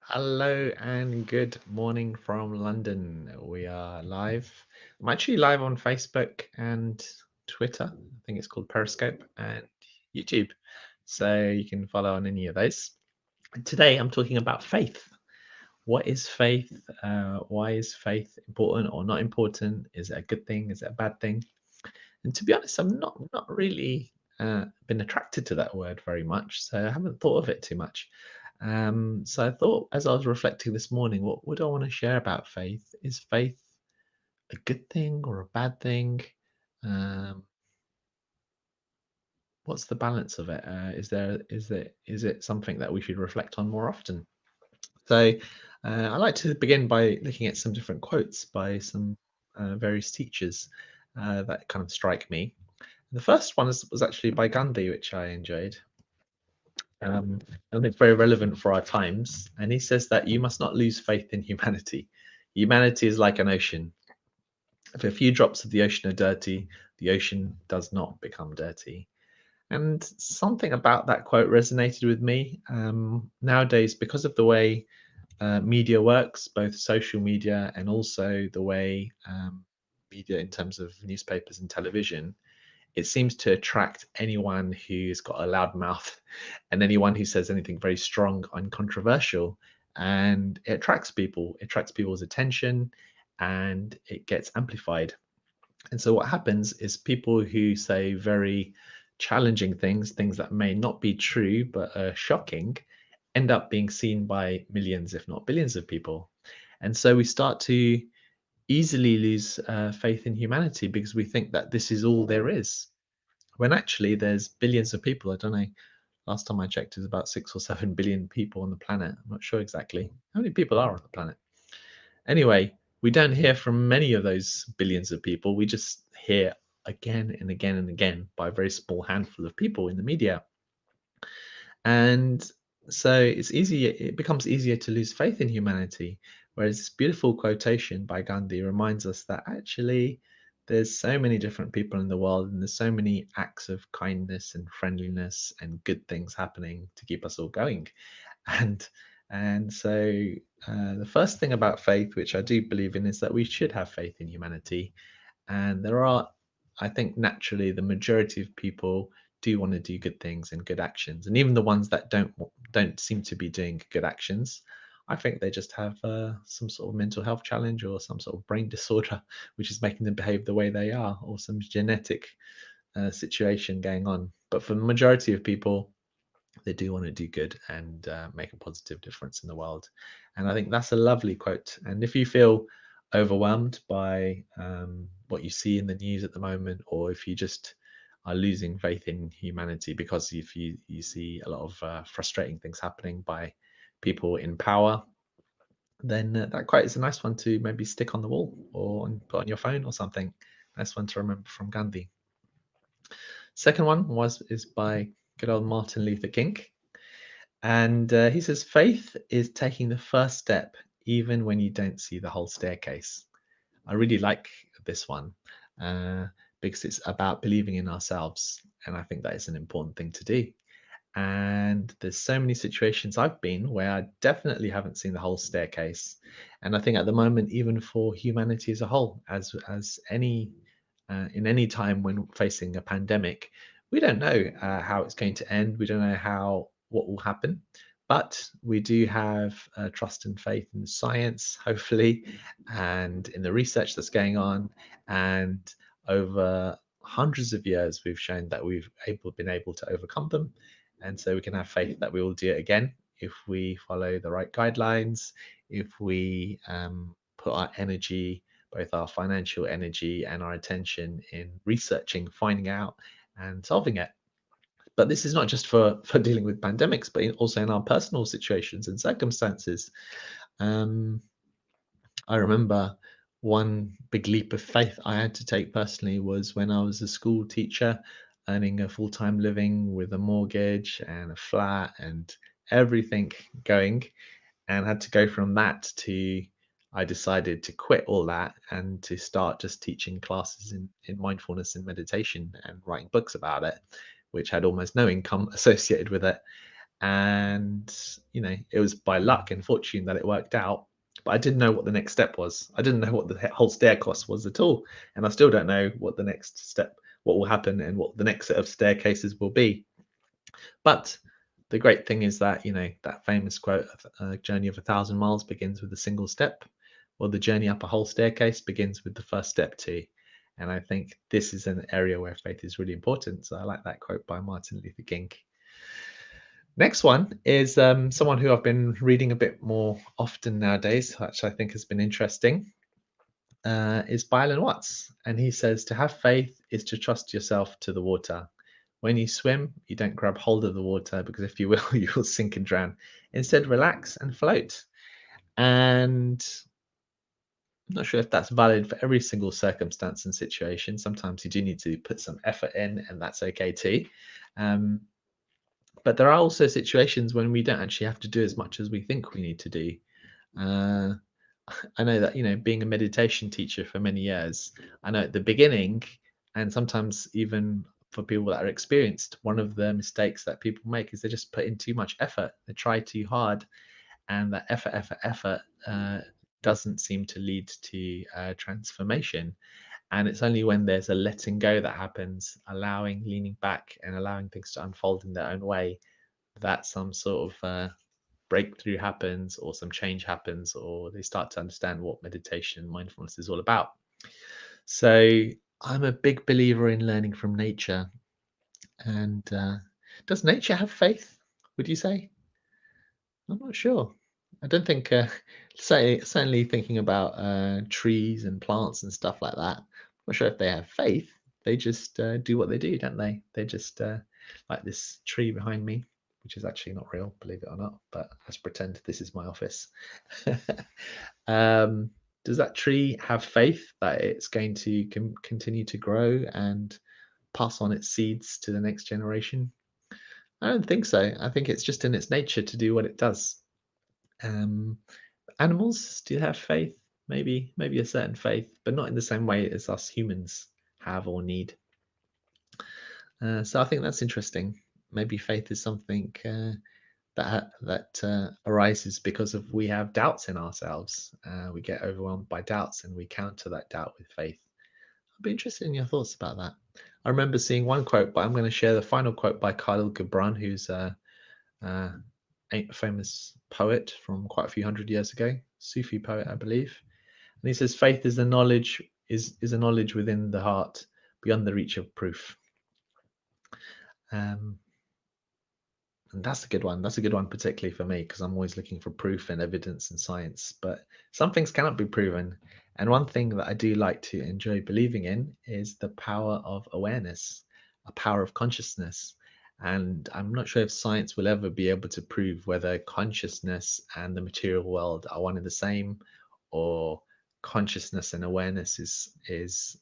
Hello and good morning from London. We are live. I'm actually live on Facebook and Twitter. I think it's called Periscope and YouTube. So you can follow on any of those. And today I'm talking about faith. What is faith? Why is faith important or not important? Is it a good thing? Is it a bad thing? And to be honest, I'm not really been attracted to that word very much, so I haven't thought of it too much. So I thought, as I was reflecting this morning, what would I want to share about faith? Is faith a good thing or a bad thing? Um, what's the balance of it? Is it something that we should reflect on more often? So I like to begin by looking at some different quotes by some various teachers that kind of strike me. The first one was actually by Gandhi, which I enjoyed. I think very relevant for our times. And he says that you must not lose faith in humanity. Humanity is like an ocean. If a few drops of the ocean are dirty, the ocean does not become dirty. And something about that quote resonated with me. Nowadays, because of the way media works, both social media and also the way media in terms of newspapers and television, it seems to attract anyone who's got a loud mouth and anyone who says anything very strong and controversial. And it attracts people's attention and it gets amplified. And so what happens is people who say very challenging things, things that may not be true but are shocking, end up being seen by millions, if not billions of people. And so we start to easily lose faith in humanity because we think that this is all there is, when actually there's billions of people. I don't know. Last time I checked, there's about 6 or 7 billion people on the planet. I'm not sure exactly how many people are on the planet. Anyway, we don't hear from many of those billions of people. We just hear again and again and again by a very small handful of people in the media. And so it becomes easier to lose faith in humanity. Whereas this beautiful quotation by Gandhi reminds us that actually there's so many different people in the world and there's so many acts of kindness and friendliness and good things happening to keep us all going. And and so the first thing about faith, which I do believe in, is that we should have faith in humanity. And there are, I think, naturally the majority of people do want to do good things and good actions, and even the ones that don't seem to be doing good actions, I think they just have some sort of mental health challenge or some sort of brain disorder which is making them behave the way they are, or some genetic situation going on. But for the majority of people, they do want to do good and make a positive difference in the world. And I think that's a lovely quote. And if you feel overwhelmed by what you see in the news at the moment, or if you just are losing faith in humanity because if you see a lot of frustrating things happening by people in power, then that quote is a nice one to maybe stick on the wall or put on your phone or something. Nice one to remember from Gandhi. Second one is by good old Martin Luther King. And he says, faith is taking the first step, even when you don't see the whole staircase. I really like this one uh, because it's about believing in ourselves. And I think that is an important thing to do. And there's so many situations I've been where I definitely haven't seen the whole staircase. And I think at the moment, even for humanity as a whole, as any in any time when facing a pandemic, we don't know how it's going to end. We don't know how what will happen, but we do have trust and faith in science, hopefully, and in the research that's going on. And over hundreds of years, we've shown that been able to overcome them, and so we can have faith that we will do it again if we follow the right guidelines, if we put our energy, both our financial energy and our attention, in researching, finding out, and solving it. But this is not just for dealing with pandemics, but also in our personal situations and circumstances. Um, I remember one big leap of faith I had to take personally was when I was a school teacher, earning a full-time living with a mortgage and a flat and everything going, and had to go from that to I decided to quit all that and to start just teaching classes in mindfulness and meditation and writing books about it, which had almost no income associated with it. and it was by luck and fortune that it worked out. But I didn't know what the next step was. I didn't know what the whole staircase was at all, and I still don't know what the next step, what will happen, and what the next set of staircases will be. But the great thing is that that famous quote, "A journey of 1,000 miles begins with a single step." Well, the journey up a whole staircase begins with the first step too. And I think this is an area where faith is really important. So I like that quote by Martin Luther King. Next one is someone who I've been reading a bit more often nowadays, which I think has been interesting, is Byron Watts. And he says, to have faith is to trust yourself to the water. When you swim, you don't grab hold of the water, because if you will, you will sink and drown. Instead, relax and float. And I'm not sure if that's valid for every single circumstance and situation. Sometimes you do need to put some effort in, and that's okay too. Um, but there are also situations when we don't actually have to do as much as we think we need to do. Uh, I know that, being a meditation teacher for many years, I know at the beginning, and sometimes even for people that are experienced, one of the mistakes that people make is they just put in too much effort. They try too hard, and that effort doesn't seem to lead to transformation. And it's only when there's a letting go that happens, leaning back, and allowing things to unfold in their own way, that some sort of breakthrough happens, or some change happens, or they start to understand what meditation and mindfulness is all about. So I'm a big believer in learning from nature. And does nature have faith, would you say? I'm not sure. I don't think, certainly thinking about trees and plants and stuff like that, I'm not sure if they have faith. They just do what they do, don't they? They just, like this tree behind me, which is actually not real, believe it or not, but let's pretend this is my office. um, does that tree have faith that it's going to continue to grow and pass on its seeds to the next generation? I don't think so. I think it's just in its nature to do what it does. Um, Animals do have faith, maybe a certain faith, but not in the same way as us humans have or need. So I think that's interesting. Maybe faith is something that arises because of we have doubts in ourselves. We get overwhelmed by doubts, and we counter that doubt with faith. I'd be interested in your thoughts about that. I remember seeing one quote, but I'm going to share the final quote by Khalil Gibran, who's uh, a famous poet from quite a few hundred years ago, Sufi poet, I believe. And he says, "Faith is the knowledge is a knowledge within the heart, beyond the reach of proof." Um, and that's a good one. That's a good one, particularly for me, because I'm always looking for proof and evidence and science. But some things cannot be proven. And one thing that I do like to enjoy believing in is the power of awareness, a power of consciousness. And I'm not sure if science will ever be able to prove whether consciousness and the material world are one and the same, or consciousness and awareness is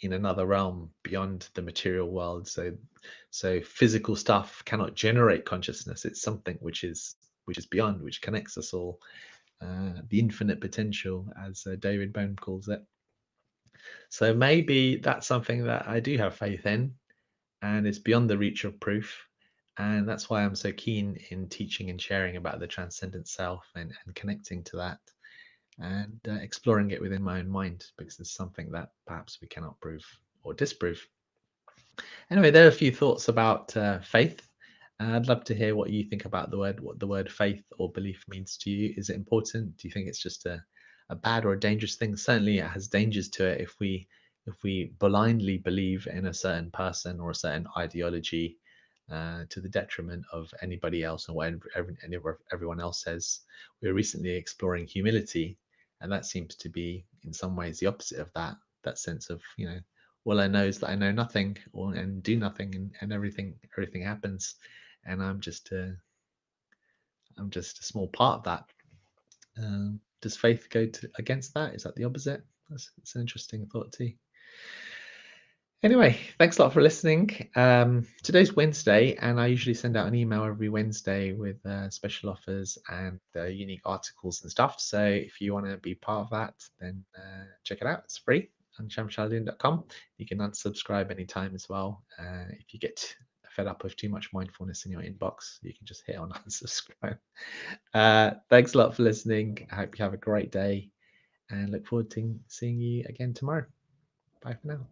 in another realm beyond the material world. So physical stuff cannot generate consciousness. It's something which is beyond, which connects us all. The infinite potential, as David Bohm calls it. So maybe that's something that I do have faith in, and it's beyond the reach of proof. And that's why I'm so keen in teaching and sharing about the transcendent self, and connecting to that, and exploring it within my own mind, because it's something that perhaps we cannot prove or disprove. Anyway, there are a few thoughts about faith. I'd love to hear what you think about what the word faith or belief means to you. Is it important? Do you think it's just a bad or a dangerous thing? Certainly, it has dangers to it if we blindly believe in a certain person or a certain ideology, to the detriment of anybody else and what everyone else says. We were recently exploring humility, and that seems to be in some ways the opposite of that. That sense of, all I know is that I know nothing, and do nothing, and everything happens, and I'm just a small part of that. Does faith go against that? Is that the opposite? It's an interesting thought too. Anyway, thanks a lot for listening. Today's Wednesday, and I usually send out an email every Wednesday with special offers and unique articles and stuff. So if you want to be part of that, then check it out. It's free on shamshaldin.com. You can unsubscribe anytime as well if you get fed up with too much mindfulness in your inbox, you can just hit on unsubscribe. Thanks a lot for listening. I hope you have a great day and look forward to seeing you again tomorrow. Bye for now.